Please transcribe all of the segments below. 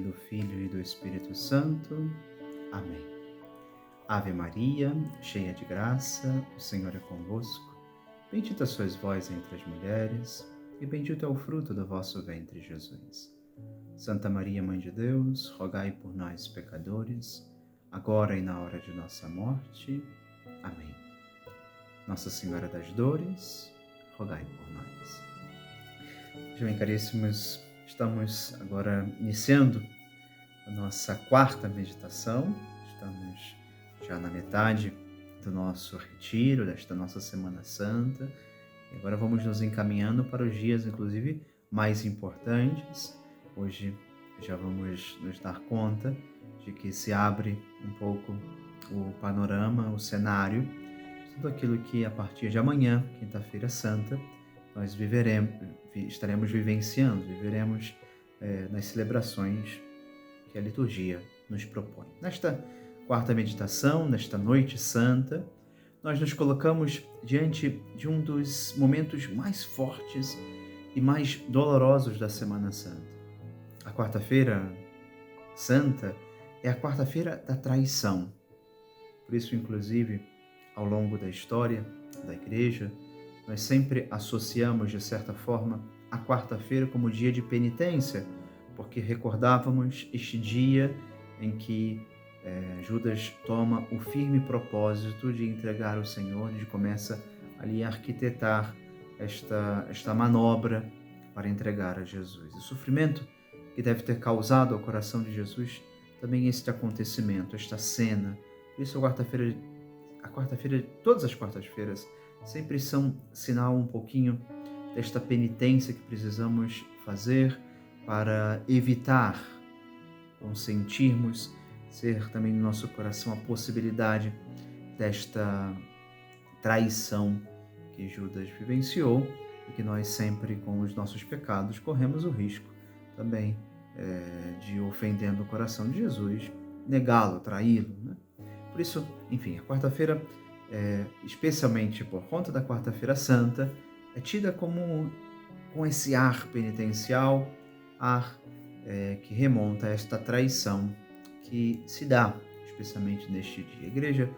do Filho e do Espírito Santo. Amém. Ave Maria, cheia de graça, o Senhor é convosco. Bendita sois vós entre as mulheres, e bendito é o fruto do vosso ventre, Jesus. Santa Maria, Mãe de Deus, rogai por nós, pecadores, agora e na hora de nossa morte. Amém. Nossa Senhora das Dores, rogai por nós. Bem, caríssimos, estamos agora iniciando a nossa quarta meditação. Estamos já na metade do nosso retiro, desta nossa Semana Santa. E agora vamos nos encaminhando para os dias, inclusive, mais importantes. Hoje já vamos nos dar conta de que se abre um pouco o panorama, o cenário, de tudo aquilo que a partir de amanhã, Quinta-feira Santa, nós estaremos vivenciando, viveremos nas celebrações que a liturgia nos propõe. Nesta quarta meditação, nesta noite santa, nós nos colocamos diante de um dos momentos mais fortes e mais dolorosos da Semana Santa. A quarta-feira santa é a quarta-feira da traição. Por isso, inclusive, ao longo da história da Igreja, nós sempre associamos, de certa forma, a quarta-feira como dia de penitência, porque recordávamos este dia em que Judas toma o firme propósito de entregar o Senhor, de começa ali a arquitetar esta manobra para entregar a Jesus. O sofrimento que deve ter causado ao coração de Jesus também este acontecimento, esta cena. Por isso a quarta-feira, todas as quartas-feiras, sempre são sinal um pouquinho desta penitência que precisamos fazer para evitar consentirmos, ser também no nosso coração a possibilidade desta traição que Judas vivenciou e que nós sempre, com os nossos pecados, corremos o risco também de, ofendendo o coração de Jesus, negá-lo, traí-lo, né? Por isso, enfim, a quarta-feira, especialmente por conta da Quarta-feira Santa, é tida como com esse ar penitencial, ar que remonta a esta traição que se dá, especialmente neste dia. A Igreja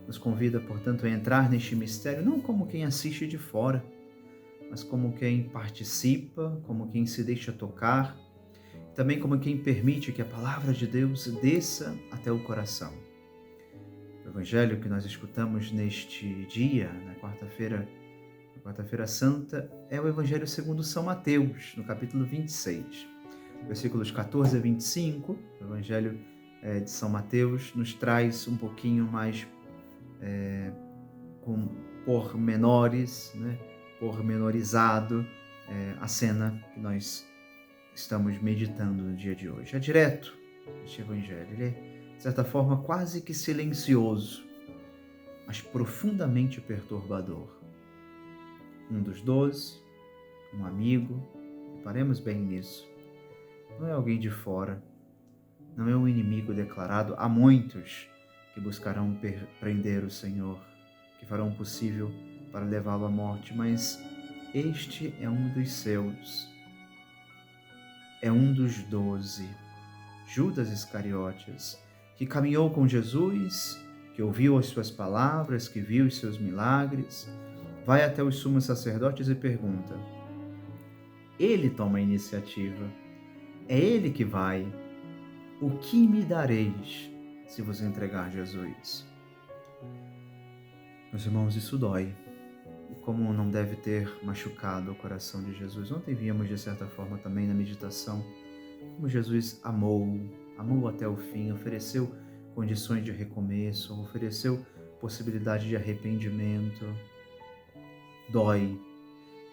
nos convida, portanto, a entrar neste mistério não como quem assiste de fora, mas como quem participa, como quem se deixa tocar, também como quem permite que a palavra de Deus desça até o coração. O Evangelho que nós escutamos neste dia, na quarta-feira Santa, é o Evangelho segundo São Mateus, no capítulo 26. Versículos 14 a 25, o Evangelho de São Mateus nos traz um pouquinho mais com pormenores, né, pormenorizado a cena que nós estamos meditando no dia de hoje. É direto este Evangelho, ele é, de certa forma, quase que silencioso, mas profundamente perturbador. Um dos 12, um amigo, reparemos bem nisso, não é alguém de fora, não é um inimigo declarado. Há muitos que buscarão prender o Senhor, que farão o possível para levá-lo à morte, mas este é um dos seus, é um dos 12, Judas Iscariotes, que caminhou com Jesus, que ouviu as suas palavras, que viu os seus milagres, vai até os sumos sacerdotes e pergunta. Ele toma a iniciativa, é ele que vai. O que me dareis se vos entregar Jesus? Meus irmãos, isso dói. E como não deve ter machucado o coração de Jesus? Ontem víamos, de certa forma, também na meditação, como Jesus amou até o fim, ofereceu condições de recomeço, ofereceu possibilidade de arrependimento. Dói,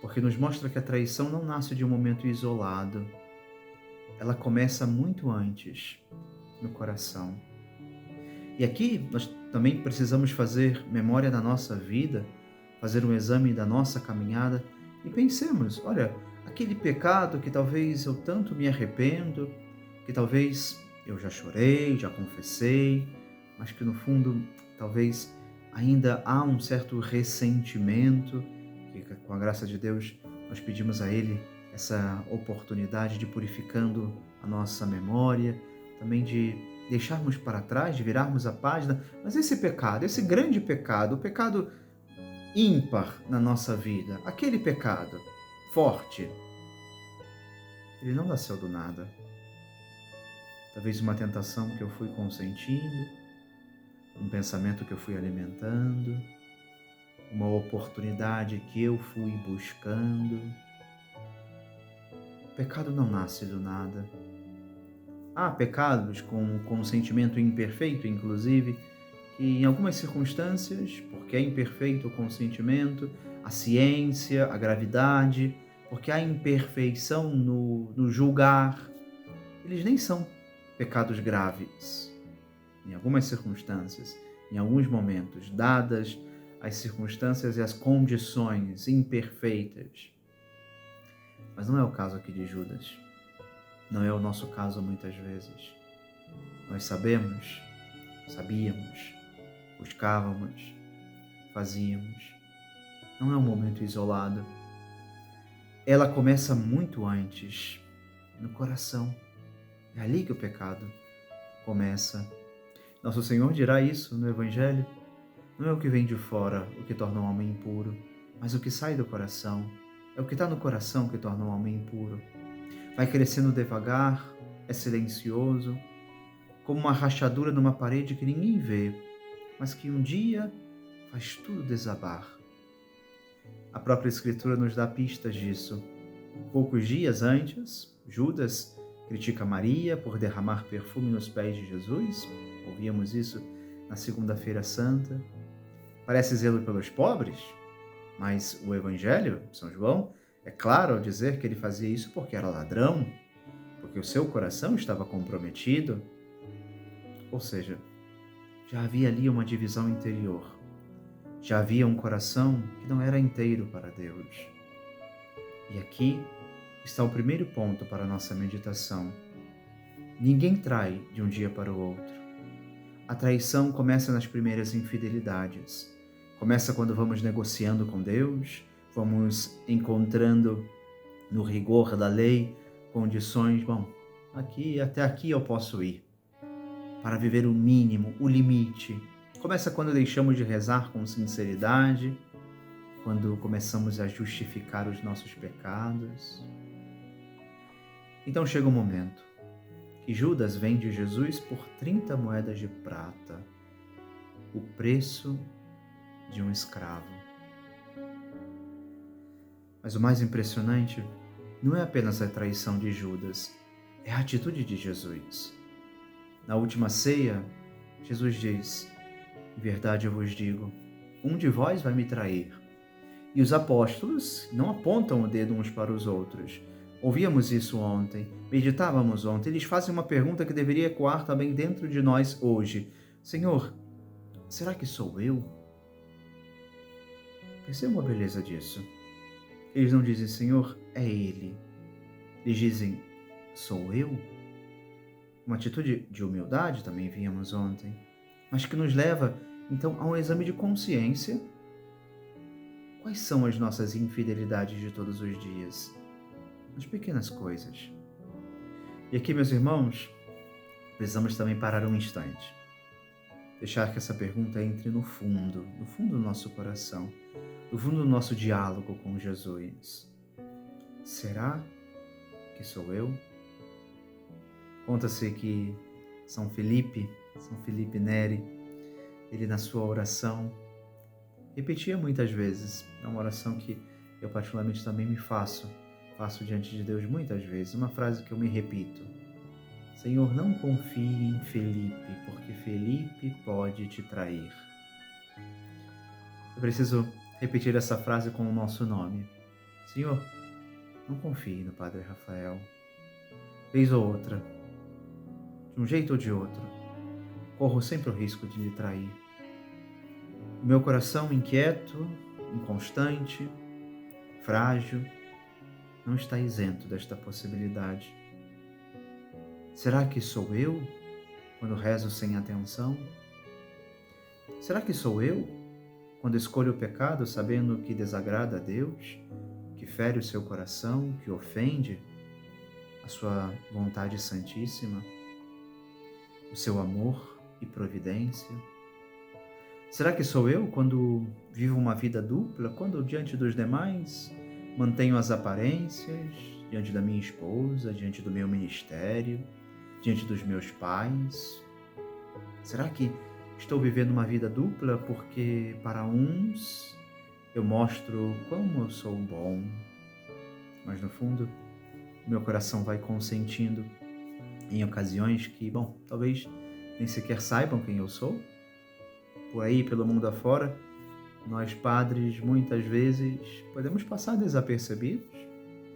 porque nos mostra que a traição não nasce de um momento isolado. Ela começa muito antes, no coração. E aqui nós também precisamos fazer memória da nossa vida, fazer um exame da nossa caminhada e pensemos, olha, aquele pecado que talvez eu tanto me arrependo, que talvez eu já chorei, já confessei, mas que no fundo talvez ainda há um certo ressentimento, que com a graça de Deus nós pedimos a Ele essa oportunidade de purificando a nossa memória, também de deixarmos para trás, de virarmos a página. Mas esse pecado, esse grande pecado, o pecado ímpar na nossa vida, aquele pecado forte, ele não nasceu do nada. Talvez uma tentação que eu fui consentindo, um pensamento que eu fui alimentando, uma oportunidade que eu fui buscando. O pecado não nasce do nada. Há pecados com consentimento imperfeito, inclusive, que em algumas circunstâncias, porque é imperfeito o consentimento, a ciência, a gravidade, porque há imperfeição no julgar, eles nem são pecados graves. Em algumas circunstâncias, em alguns momentos, dadas as circunstâncias e as condições imperfeitas. Mas não é o caso aqui de Judas. Não é o nosso caso muitas vezes. Nós sabíamos, buscávamos, fazíamos. Não é um momento isolado. Ela começa muito antes, no coração. É ali que o pecado começa. Nosso Senhor dirá isso no Evangelho. Não é o que vem de fora o que torna um homem impuro, mas o que sai do coração. É o que está no coração que torna um homem impuro. Vai crescendo devagar, é silencioso, como uma rachadura numa parede que ninguém vê, mas que um dia faz tudo desabar. A própria Escritura nos dá pistas disso. Poucos dias antes, Judas critica Maria por derramar perfume nos pés de Jesus. Ouvíamos isso na Segunda-feira Santa. Parece zelo pelos pobres, mas o Evangelho, São João, é claro ao dizer que ele fazia isso porque era ladrão, porque o seu coração estava comprometido. Ou seja, já havia ali uma divisão interior. Já havia um coração que não era inteiro para Deus. E aqui está o primeiro ponto para a nossa meditação. Ninguém trai de um dia para o outro. A traição começa nas primeiras infidelidades. Começa quando vamos negociando com Deus, vamos encontrando no rigor da lei condições, até aqui eu posso ir, para viver o mínimo, o limite. Começa quando deixamos de rezar com sinceridade, quando começamos a justificar os nossos pecados. Então chega um momento que Judas vende Jesus por 30 moedas de prata, o preço de um escravo. Mas o mais impressionante não é apenas a traição de Judas, é a atitude de Jesus. Na última ceia, Jesus diz: "Em verdade eu vos digo, um de vós vai me trair." E os apóstolos não apontam o dedo uns para os outros. Ouvíamos isso ontem, meditávamos ontem. Eles fazem uma pergunta que deveria ecoar também dentro de nós hoje. Senhor, será que sou eu? Perceba a beleza disso. Eles não dizem, Senhor, é Ele. Eles dizem, sou eu? Uma atitude de humildade também víamos ontem, mas que nos leva, então, a um exame de consciência. Quais são as nossas infidelidades de todos os dias? As pequenas coisas. E aqui, meus irmãos, precisamos também parar um instante. Deixar que essa pergunta entre no fundo do nosso coração, no fundo do nosso diálogo com Jesus. Será que sou eu? Conta-se que São Felipe Neri, ele na sua oração, repetia muitas vezes. É uma oração que eu particularmente também me faço diante de Deus muitas vezes. Uma frase que eu me repito: Senhor, não confie em Felipe, porque Felipe pode te trair. Eu preciso repetir essa frase com o nosso nome. Senhor, não confie no Padre Rafael. Vez ou outra, de um jeito ou de outro, corro sempre o risco de lhe trair. O meu coração inquieto, inconstante, frágil, não está isento desta possibilidade. Será que sou eu quando rezo sem atenção? Será que sou eu quando escolho o pecado sabendo que desagrada a Deus, que fere o seu coração, que ofende? a sua vontade santíssima, o seu amor e providência? Será que sou eu quando vivo uma vida dupla, quando diante dos demais mantenho as aparências, diante da minha esposa, diante do meu ministério, diante dos meus pais? Será que estou vivendo uma vida dupla porque para uns eu mostro como eu sou bom, mas no fundo meu coração vai consentindo em ocasiões que, bom, talvez nem sequer saibam quem eu sou? Por aí, pelo mundo afora, nós padres muitas vezes podemos passar desapercebidos.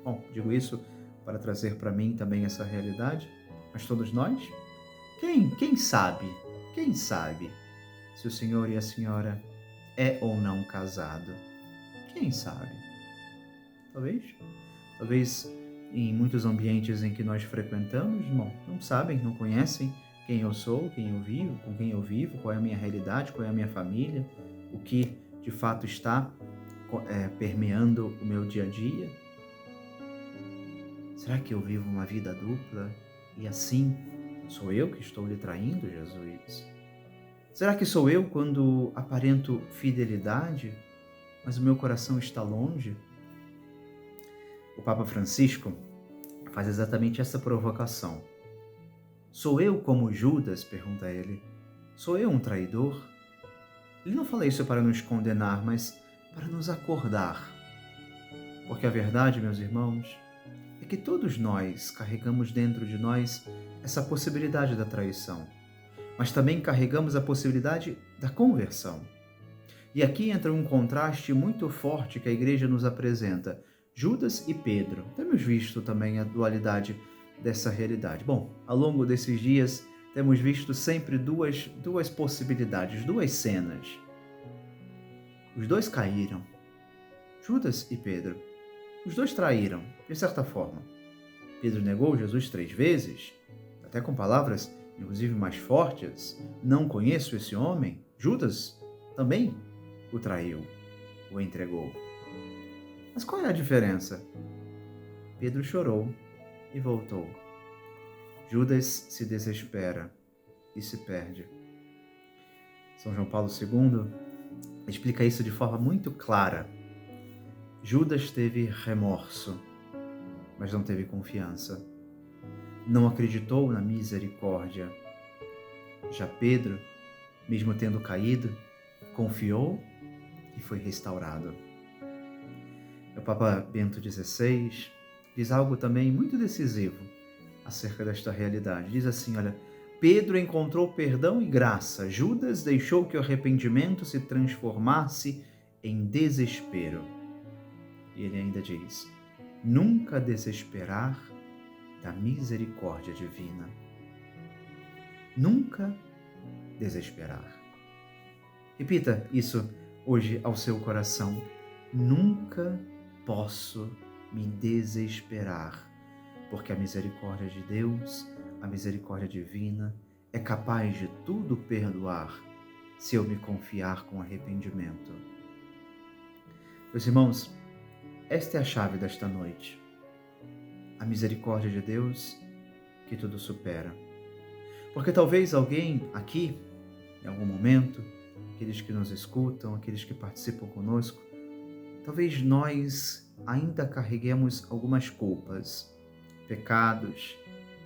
Bom, digo isso para trazer para mim também essa realidade, mas todos nós? Quem sabe? Quem sabe se o senhor e a senhora é ou não casado? Quem sabe? Talvez em muitos ambientes em que nós frequentamos, bom, não sabem, não conhecem quem eu sou, quem eu vivo, com quem eu vivo, qual é a minha realidade, qual é a minha família, o que de fato está permeando o meu dia a dia. Será que eu vivo uma vida dupla e assim sou eu que estou lhe traindo, Jesus? Será que sou eu quando aparento fidelidade, mas o meu coração está longe? O Papa Francisco faz exatamente essa provocação. Sou eu como Judas? Pergunta ele. Sou eu um traidor? Ele não fala isso para nos condenar, mas para nos acordar. Porque a verdade, meus irmãos, é que todos nós carregamos dentro de nós essa possibilidade da traição, mas também carregamos a possibilidade da conversão. E aqui entra um contraste muito forte que a Igreja nos apresenta. Judas e Pedro. Temos visto também a dualidade dessa realidade. Bom, ao longo desses dias, temos visto sempre duas possibilidades, duas cenas. Os dois caíram. Judas e Pedro. Os dois traíram, de certa forma. Pedro negou Jesus 3 vezes, até com palavras, inclusive, mais fortes. Não conheço esse homem. Judas também o traiu, o entregou. Mas qual é a diferença? Pedro chorou e voltou. Judas se desespera e se perde. São João Paulo II explica isso de forma muito clara. Judas teve remorso, mas não teve confiança. Não acreditou na misericórdia. Já Pedro, mesmo tendo caído, confiou e foi restaurado. O Papa Bento XVI diz algo também muito decisivo acerca desta realidade. Diz assim, olha, Pedro encontrou perdão e graça, Judas deixou que o arrependimento se transformasse em desespero. E ele ainda diz, nunca desesperar da misericórdia divina. Nunca desesperar. Repita isso hoje ao seu coração. Nunca posso me desesperar, porque a misericórdia de Deus, a misericórdia divina, é capaz de tudo perdoar se eu me confiar com arrependimento. Meus irmãos, esta é a chave desta noite. A misericórdia de Deus que tudo supera. Porque talvez alguém aqui, em algum momento, aqueles que nos escutam, aqueles que participam conosco, talvez nós ainda carreguemos algumas culpas, pecados,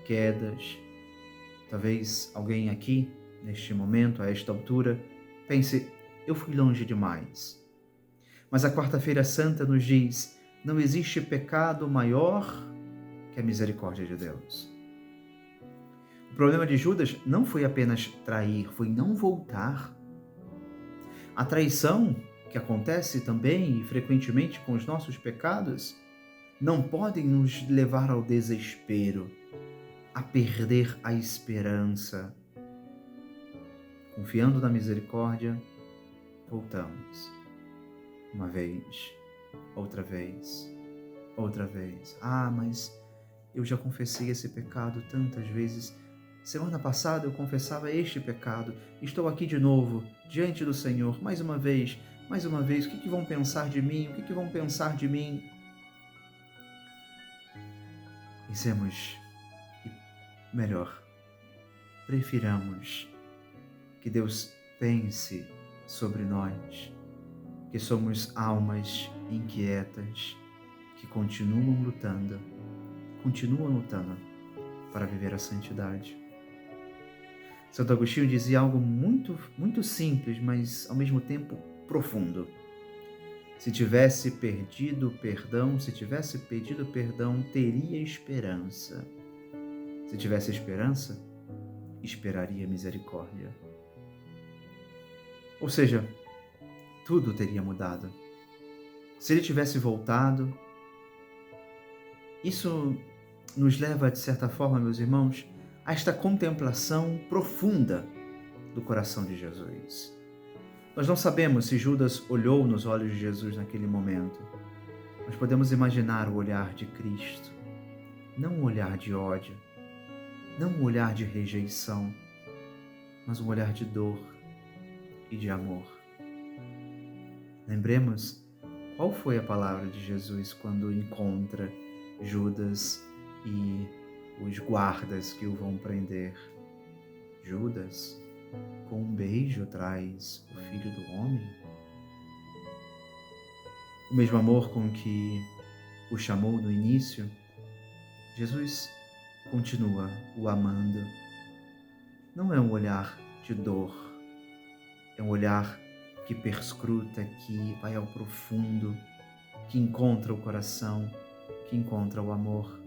quedas. Talvez alguém aqui, neste momento, a esta altura, pense, eu fui longe demais. Mas a Quarta-feira Santa nos diz, não existe pecado maior que a misericórdia de Deus. O problema de Judas não foi apenas trair, foi não voltar. A traição, que acontece também e frequentemente com os nossos pecados, não podem nos levar ao desespero, a perder a esperança. Confiando na misericórdia, voltamos. Uma vez, outra vez, outra vez. Ah, mas eu já confessei esse pecado tantas vezes. Semana passada eu confessava este pecado. Estou aqui de novo, diante do Senhor, mais uma vez. O que vão pensar de mim? O que vão pensar de mim? Pensemos, e melhor, prefiramos que Deus pense sobre nós, que somos almas inquietas, que continuam lutando para viver a santidade. Santo Agostinho dizia algo muito, muito simples, mas ao mesmo tempo profundo. Se tivesse pedido perdão, teria esperança. Se tivesse esperança, esperaria misericórdia. Ou seja, tudo teria mudado. Se ele tivesse voltado, isso nos leva, de certa forma, meus irmãos, a esta contemplação profunda do coração de Jesus. Nós não sabemos se Judas olhou nos olhos de Jesus naquele momento, mas podemos imaginar o olhar de Cristo, não um olhar de ódio, não um olhar de rejeição, mas um olhar de dor e de amor. Lembremos qual foi a palavra de Jesus quando encontra Judas e os guardas que o vão prender. Judas, com um beijo traz o Filho do Homem? O mesmo amor com que o chamou no início, Jesus continua o amando. Não é um olhar de dor, é um olhar que perscruta, que vai ao profundo, que encontra o coração, que encontra o amor.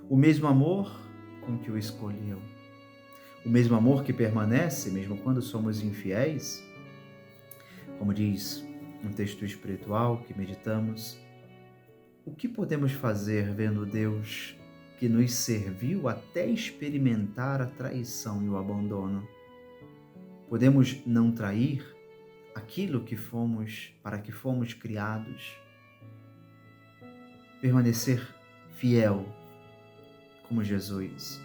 O mesmo amor com que o escolheu. O mesmo amor que permanece mesmo quando somos infiéis. Como diz um texto espiritual que meditamos, o que podemos fazer vendo Deus que nos serviu até experimentar a traição e o abandono? Podemos não trair aquilo para que fomos criados? Permanecer fiel como Jesus.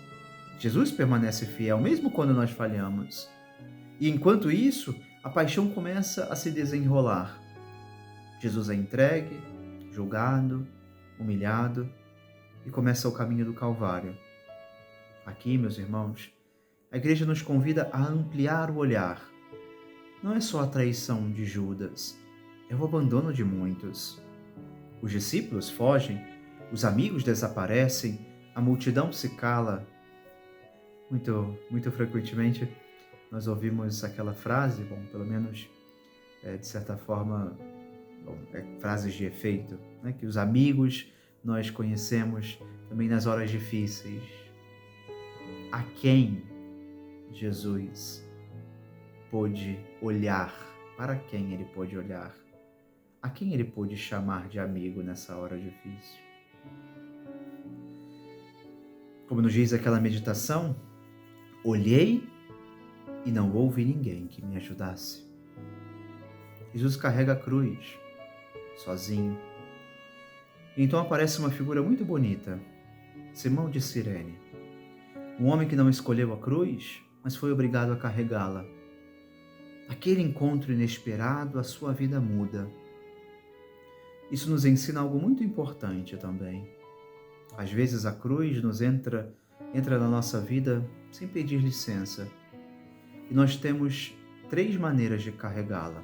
Jesus permanece fiel mesmo quando nós falhamos. E enquanto isso, a paixão começa a se desenrolar. Jesus é entregue, julgado, humilhado e começa o caminho do Calvário. Aqui, meus irmãos, a igreja nos convida a ampliar o olhar. Não é só a traição de Judas, é o abandono de muitos. Os discípulos fogem, os amigos desaparecem, a multidão se cala. Muito frequentemente nós ouvimos aquela frase, pelo menos de certa forma, frases de efeito, né? Que os amigos nós conhecemos também nas horas difíceis. A quem Jesus pôde olhar? Para quem ele pôde olhar? A quem ele pôde chamar de amigo nessa hora difícil? Como nos diz aquela meditação, olhei e não houve ninguém que me ajudasse. Jesus carrega a cruz, sozinho. E então aparece uma figura muito bonita, Simão de Cirene. Um homem que não escolheu a cruz, mas foi obrigado a carregá-la. Naquele encontro inesperado, a sua vida muda. Isso nos ensina algo muito importante também. Às vezes a cruz nos entra na nossa vida sem pedir licença. E nós temos 3 maneiras de carregá-la.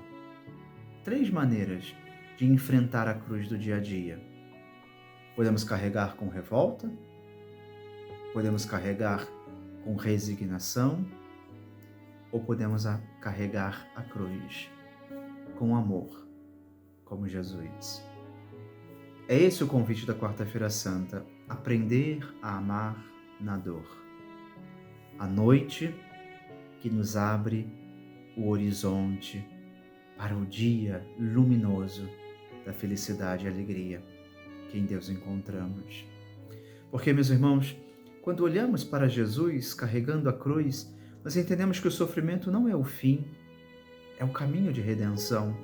3 maneiras de enfrentar a cruz do dia a dia. Podemos carregar com revolta, podemos carregar com resignação, ou podemos carregar a cruz com amor, como Jesus. É esse o convite da Quarta-feira Santa, aprender a amar na dor. A noite que nos abre o horizonte para o dia luminoso da felicidade e alegria que em Deus encontramos. Porque, meus irmãos, quando olhamos para Jesus carregando a cruz, nós entendemos que o sofrimento não é o fim, é o caminho de redenção.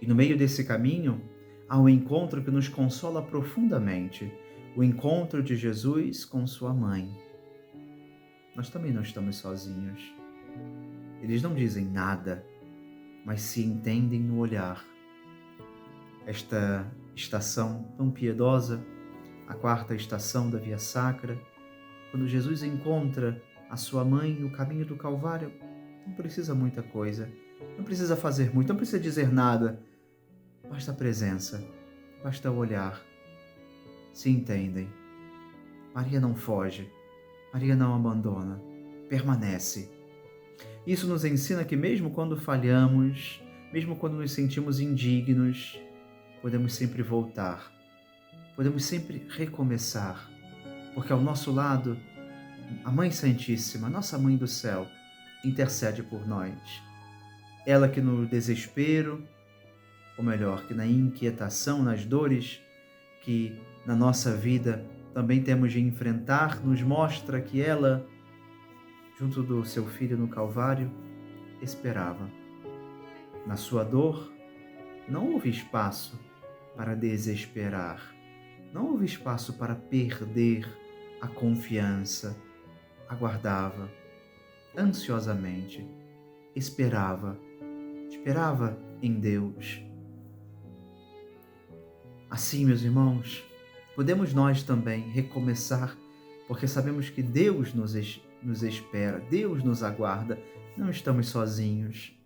E no meio desse caminho, há um encontro que nos consola profundamente, o encontro de Jesus com sua mãe. Nós também não estamos sozinhos. Eles não dizem nada, mas se entendem no olhar. Esta estação tão piedosa a quarta estação da Via Sacra, quando Jesus encontra a sua mãe no caminho do Calvário, não precisa muita coisa, não precisa fazer muito, não precisa dizer nada, basta a presença, basta o olhar. Se entendem. Maria não foge, Maria não abandona, permanece. Isso nos ensina que mesmo quando falhamos, mesmo quando nos sentimos indignos, podemos sempre voltar, podemos sempre recomeçar, porque ao nosso lado, a Mãe Santíssima, nossa Mãe do Céu, intercede por nós. Ela que no desespero, ou melhor, que na inquietação, nas dores que na nossa vida também temos de enfrentar, nos mostra que ela, junto do seu filho no Calvário, esperava. Na sua dor, não houve espaço para desesperar, não houve espaço para perder a confiança. Aguardava, ansiosamente, esperava em Deus. Assim, meus irmãos, podemos nós também recomeçar, porque sabemos que Deus nos espera, Deus nos aguarda, não estamos sozinhos.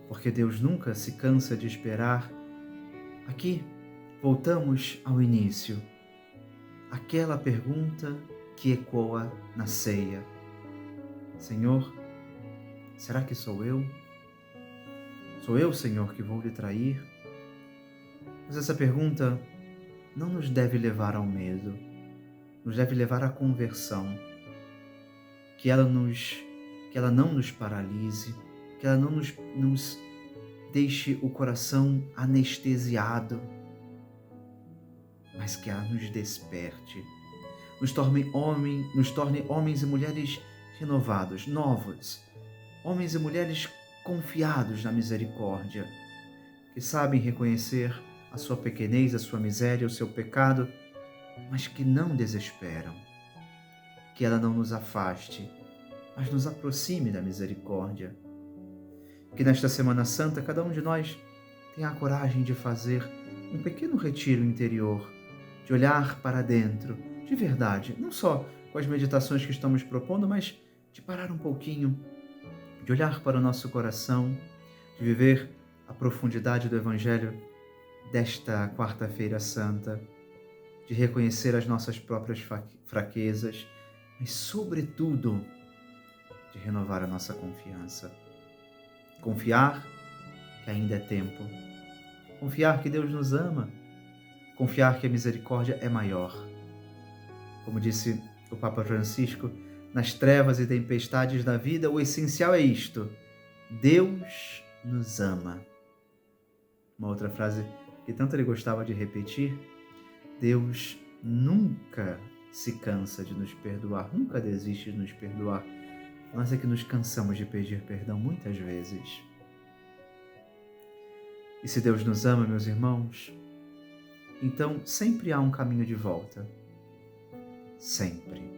Porque Deus nunca se cansa de esperar. Aqui, voltamos ao início. Aquela pergunta que ecoa na ceia. Senhor, será que sou eu? Sou eu, Senhor, que vou lhe trair? Mas essa pergunta não nos deve levar ao medo, nos deve levar à conversão. Que ela não nos paralise, que ela não nos deixe o coração anestesiado, mas que ela nos desperte, nos torne homens e mulheres renovados, novos, homens e mulheres confiados na misericórdia, que sabem reconhecer a sua pequenez, a sua miséria, o seu pecado, mas que não desesperam. Que ela não nos afaste, mas nos aproxime da misericórdia. Que nesta Semana Santa cada um de nós tenha a coragem de fazer um pequeno retiro interior, de olhar para dentro, de verdade, não só com as meditações que estamos propondo, mas de parar um pouquinho, de olhar para o nosso coração, de viver a profundidade do Evangelho desta Quarta-feira Santa, de reconhecer as nossas próprias fraquezas, mas, sobretudo, de renovar a nossa confiança. Confiar que ainda é tempo. Confiar que Deus nos ama. Confiar que a misericórdia é maior. Como disse o Papa Francisco, nas trevas e tempestades da vida, o essencial é isto: Deus nos ama. Uma outra frase que tanto ele gostava de repetir: Deus nunca se cansa de nos perdoar, nunca desiste de nos perdoar. Nós é que nos cansamos de pedir perdão muitas vezes. E se Deus nos ama, meus irmãos, então sempre há um caminho de volta. Sempre.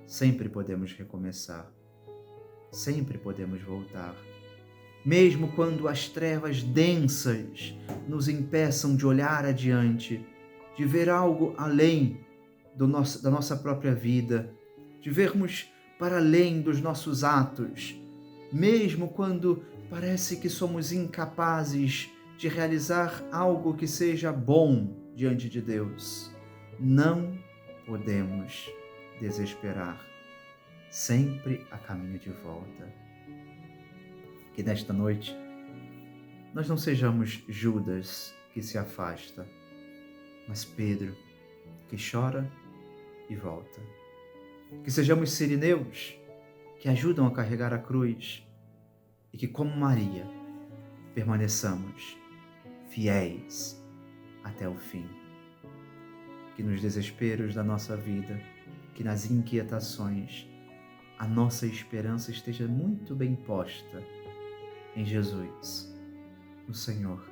Sempre podemos recomeçar. Sempre podemos voltar. Mesmo quando as trevas densas nos impeçam de olhar adiante, de ver algo além da nossa própria vida, de vermos para além dos nossos atos, mesmo quando parece que somos incapazes de realizar algo que seja bom diante de Deus, não podemos desesperar. Sempre há caminho de volta. Que nesta noite nós não sejamos Judas que se afasta, mas Pedro que chora e volta. Que sejamos sirineus que ajudam a carregar a cruz e que, como Maria, permaneçamos fiéis até o fim. Que nos desesperos da nossa vida, que nas inquietações, a nossa esperança esteja muito bem posta em Jesus, no Senhor.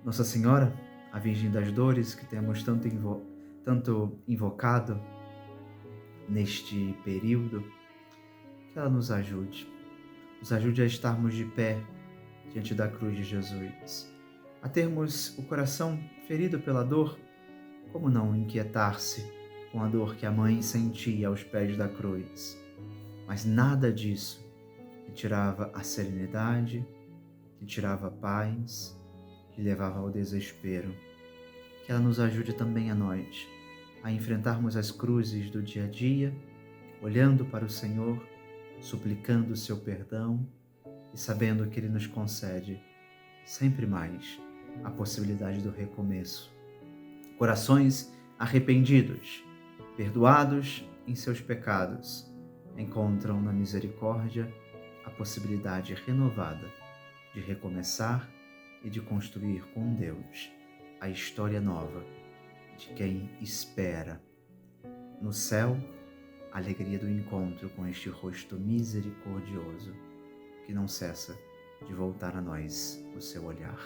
Nossa Senhora, a Virgem das Dores, que temos tanto invocado neste período, que ela nos ajude a estarmos de pé diante da cruz de Jesus, a termos o coração ferido pela dor, como não inquietar-se com a dor que a mãe sentia aos pés da cruz? Mas nada disso lhe tirava a serenidade, lhe tirava a paz, lhe levava ao desespero. Que ela nos ajude também a nós a enfrentarmos as cruzes do dia a dia, olhando para o Senhor, suplicando o seu perdão e sabendo que Ele nos concede sempre mais a possibilidade do recomeço. Corações arrependidos, perdoados em seus pecados, encontram na misericórdia a possibilidade renovada de recomeçar e de construir com Deus a história nova de quem espera no céu a alegria do encontro com este rosto misericordioso que não cessa de voltar a nós o seu olhar.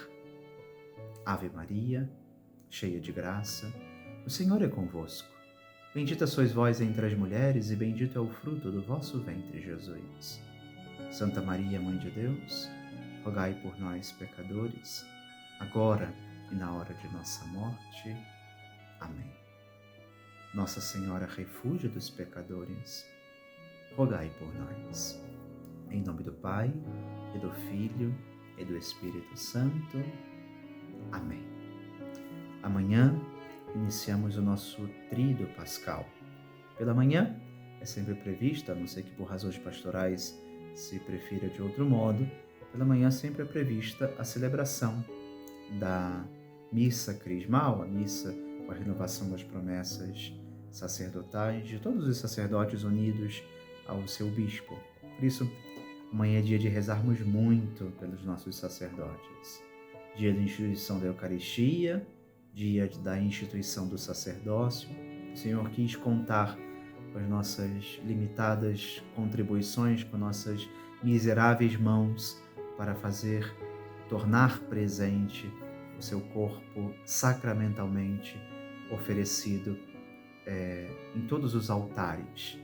Ave Maria, cheia de graça, o Senhor é convosco. Bendita sois vós entre as mulheres e bendito é o fruto do vosso ventre, Jesus. Santa Maria, Mãe de Deus, rogai por nós, pecadores, agora e na hora de nossa morte. Amém. Nossa Senhora, refúgio dos pecadores, rogai por nós. Em nome do Pai, e do Filho, e do Espírito Santo. Amém. Amanhã iniciamos o nosso tríduo pascal. Pela manhã é sempre prevista, a não ser que por razões pastorais se prefira de outro modo, pela manhã sempre é prevista a celebração da missa crismal, a missa com a renovação das promessas sacerdotais de todos os sacerdotes unidos ao seu bispo. Por isso, amanhã é dia de rezarmos muito pelos nossos sacerdotes. Dia da instituição da Eucaristia, dia da instituição do sacerdócio. O Senhor quis contar com as nossas limitadas contribuições, com nossas miseráveis mãos, para tornar presente o seu corpo sacramentalmente oferecido em todos os altares.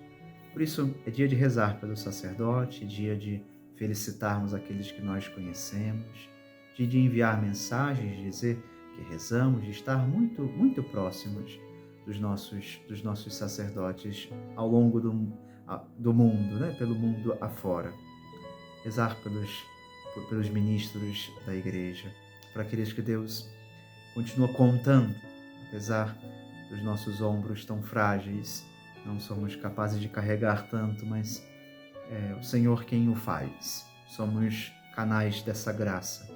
Por isso, é dia de rezar pelo sacerdote, dia de felicitarmos aqueles que nós conhecemos, dia de enviar mensagens, de dizer que rezamos, de estar muito, muito próximos dos nossos sacerdotes ao longo do mundo, né? Pelo mundo afora. Rezar pelos ministros da Igreja, por aqueles que Deus continua contando, apesar dos nossos ombros tão frágeis, não somos capazes de carregar tanto, mas é o Senhor quem o faz. Somos canais dessa graça.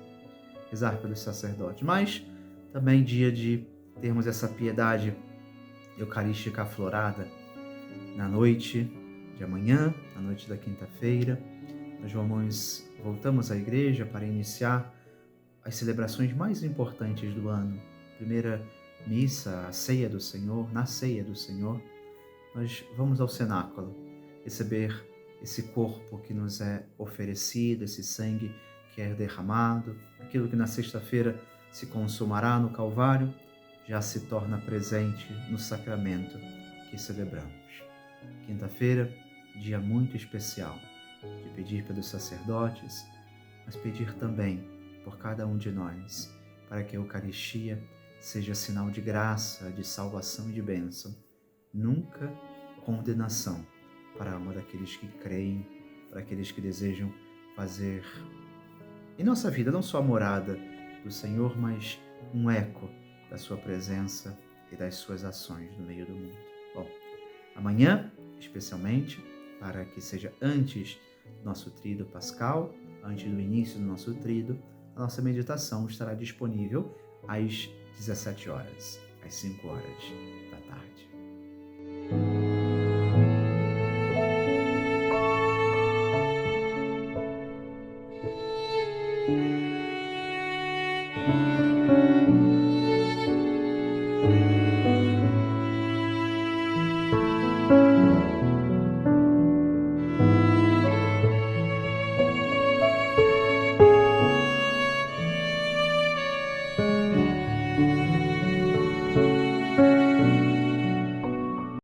Rezar pelos sacerdotes, mas também dia de termos essa piedade eucarística aflorada na noite de amanhã, na noite da quinta-feira. Nós voltamos à igreja para iniciar as celebrações mais importantes do ano. Primeira missa, a ceia do Senhor, na ceia do Senhor, nós vamos ao cenáculo receber esse corpo que nos é oferecido, esse sangue que é derramado, aquilo que na sexta-feira se consumará no Calvário, já se torna presente no sacramento que celebramos. Quinta-feira, dia muito especial, de pedir pelos sacerdotes, mas pedir também por cada um de nós, para que a Eucaristia seja sinal de graça, de salvação e de bênção, nunca condenação para a alma daqueles que creem, para aqueles que desejam fazer em nossa vida não só a morada do Senhor, mas um eco da sua presença e das suas ações no meio do mundo. Bom, amanhã, especialmente, para que seja antes do nosso tríduo pascal, antes do início do nosso tríduo, a nossa meditação estará disponível às 17 horas, às 5 horas.